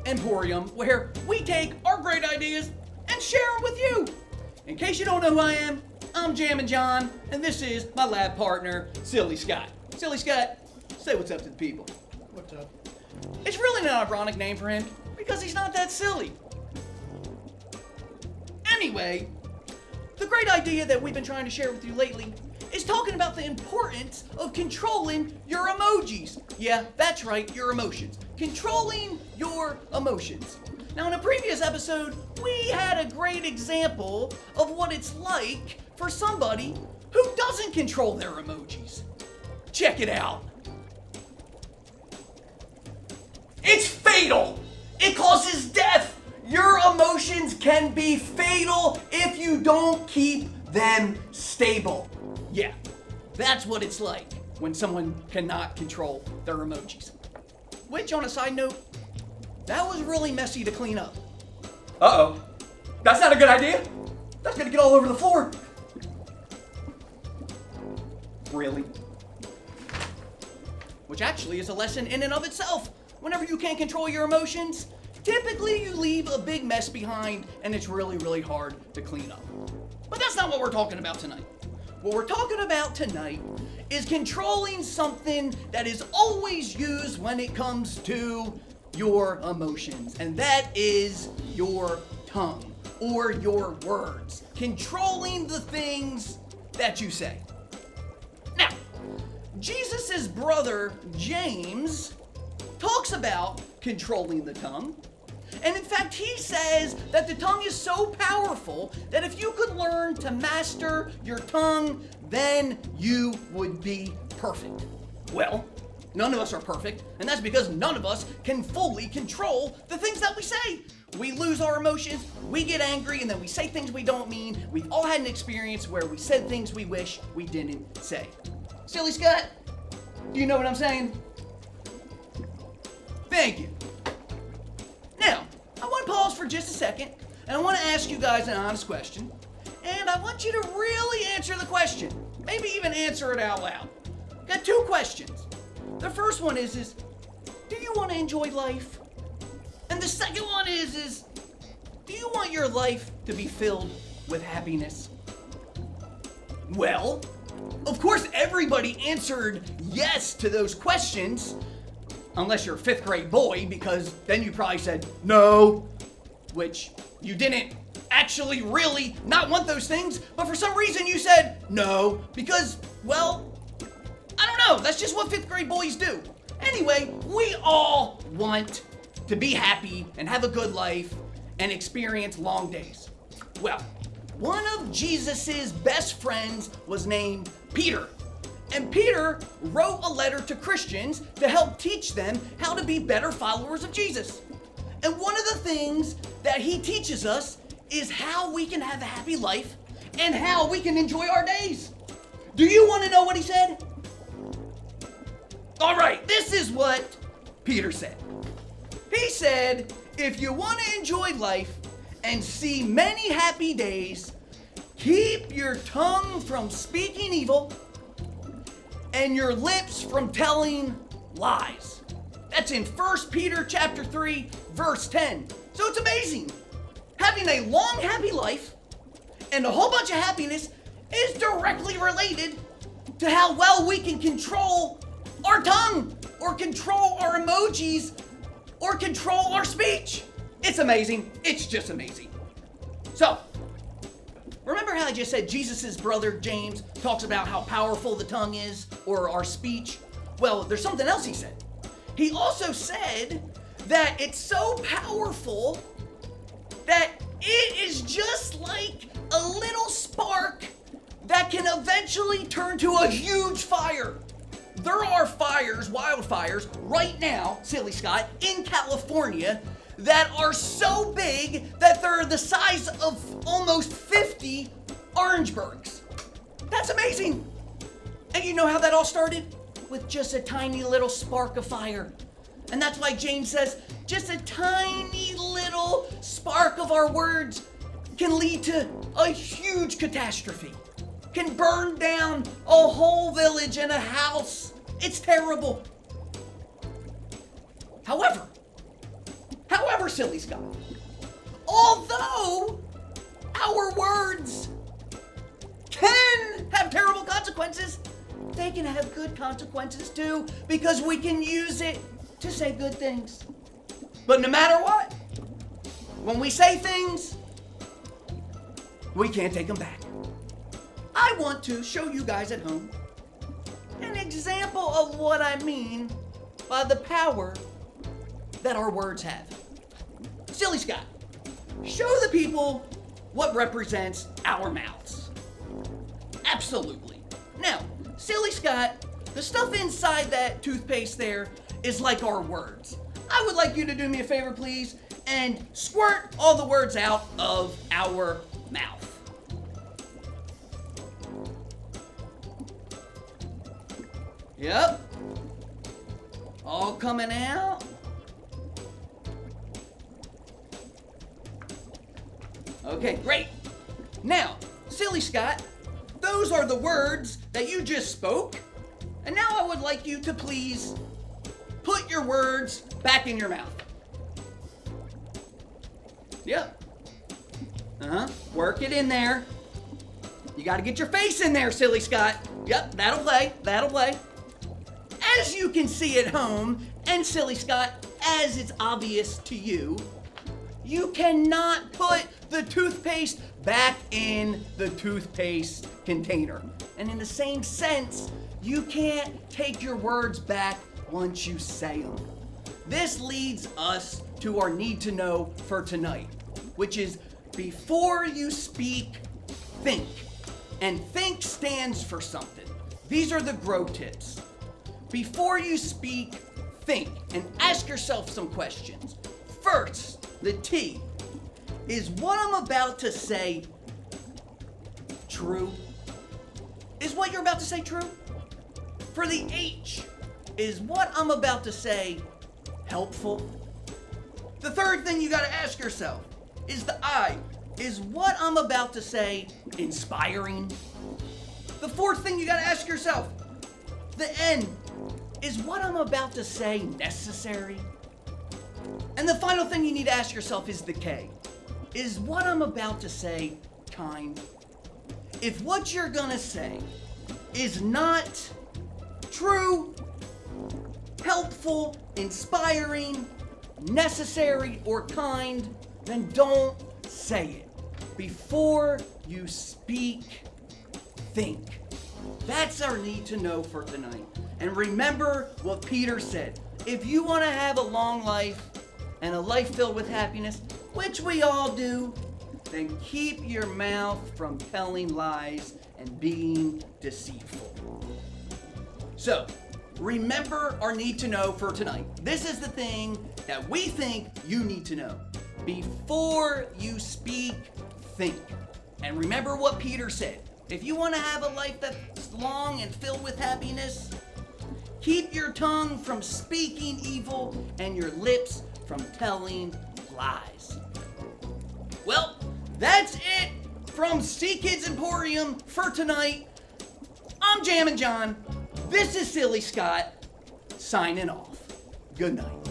emporium where we take our great ideas and share them with you. In case you don't know who I am, I'm Jammin John, and this is my lab partner, Silly Scott. Silly Scott, say what's up to the people. What's up? It's really an ironic name for him because he's not that silly. Anyway, the great idea that we've been trying to share with you lately is talking about the importance of controlling your emojis. Yeah, that's right, your emotions. Controlling your emotions. Now, in a previous episode, we had a great example of what it's like for somebody who doesn't control their emojis. Check it out. It's fatal. It causes death. Your emotions can be fatal if you don't keep them stable. Yeah, that's what it's like when someone cannot control their emojis. Which, on a side note, that was really messy to clean up. Uh-oh. That's not a good idea. That's gonna get all over the floor. Really? Which actually is a lesson in and of itself. Whenever you can't control your emotions, typically you leave a big mess behind and it's really, really hard to clean up. But that's not what we're talking about tonight. What we're talking about tonight is controlling something that is always used when it comes to your emotions, and that is your tongue or your words. Controlling the things that you say. Now, Jesus' brother James talks about controlling the tongue. And in fact, he says that the tongue is so powerful that if you could learn to master your tongue, then you would be perfect. Well, none of us are perfect, and that's because none of us can fully control the things that we say. We lose our emotions, we get angry, and then we say things we don't mean. We've all had an experience where we said things we wish we didn't say. Silly Scott, do you know what I'm saying? Thank you. Now, I want to pause for just a second, and I want to ask you guys an honest question, and I want you to really answer the question. Maybe even answer it out loud. Got two questions. The first one is do you want to enjoy life? And the second one is do you want your life to be filled with happiness? Well, of course everybody answered yes to those questions. Unless you're a fifth grade boy, because then you probably said no, which you didn't actually really not want those things, but for some reason you said no, because, well, I don't know, that's just what fifth grade boys do. Anyway, we all want to be happy and have a good life and experience long days. Well, one of Jesus's best friends was named Peter. And Peter wrote a letter to Christians to help teach them how to be better followers of Jesus. And one of the things that he teaches us is how we can have a happy life and how we can enjoy our days. Do you want to know what he said? All right, this is what Peter said. He said, if you want to enjoy life and see many happy days, keep your tongue from speaking evil and your lips from telling lies. That's in 1 Peter chapter 3, verse 10. So it's amazing. Having a long, happy life and a whole bunch of happiness is directly related to how well we can control our tongue or control our emojis or control our speech. It's amazing. It's just amazing. So, remember how I just said Jesus' brother James talks about how powerful the tongue is, or our speech? Well, there's something else he said. He also said that it's so powerful that it is just like a little spark that can eventually turn to a huge fire. There are fires, wildfires, right now, Silly Scott, in California that are so big that they're the size of almost 50 Orangeburgs. That's amazing. And you know how that all started? With just a tiny little spark of fire. And that's why James says, just a tiny little spark of our words can lead to a huge catastrophe. Can burn down a whole village and a house. It's terrible. However, Remember, Silly Scott, although our words can have terrible consequences, they can have good consequences too, because we can use it to say good things. But no matter what, when we say things, we can't take them back. I want to show you guys at home an example of what I mean by the power that our words have. Silly Scott, show the people what represents our mouths. Absolutely. Now, Silly Scott, the stuff inside that toothpaste there is like our words. I would like you to do me a favor, please, and squirt all the words out of our mouth. Yep. All coming out. Okay, great. Now, Silly Scott, those are the words that you just spoke. And now I would like you to please put your words back in your mouth. Yep. Work it in there. You got to get your face in there, Silly Scott. Yep, that'll play. That'll play. As you can see at home, and Silly Scott, as it's obvious to you, you cannot put the toothpaste back in the toothpaste container. And in the same sense, you can't take your words back once you say them. This leads us to our need to know for tonight, which is before you speak, think. And think stands for something. These are the grow tips. Before you speak, think and ask yourself some questions. First, the T. Is what I'm about to say true? Is what you're about to say true? For the H, is what I'm about to say helpful? The third thing you gotta ask yourself is the I. Is what I'm about to say inspiring? The fourth thing you gotta ask yourself, the N. Is what I'm about to say necessary? And the final thing you need to ask yourself is the K. Is what I'm about to say kind? If what you're gonna say is not true, helpful, inspiring, necessary, or kind, then don't say it. Before you speak, think. That's our need to know for tonight. And remember what Peter said. If you want to have a long life and a life filled with happiness, which we all do, then keep your mouth from telling lies and being deceitful. So, remember our need to know for tonight. This is the thing that we think you need to know. Before you speak, think. And remember what Peter said. If you want to have a life that's long and filled with happiness, keep your tongue from speaking evil and your lips from telling lies. Well, that's it from Sea Kids Emporium for tonight. I'm Jammin John. This is Silly Scott, signing off. Good night.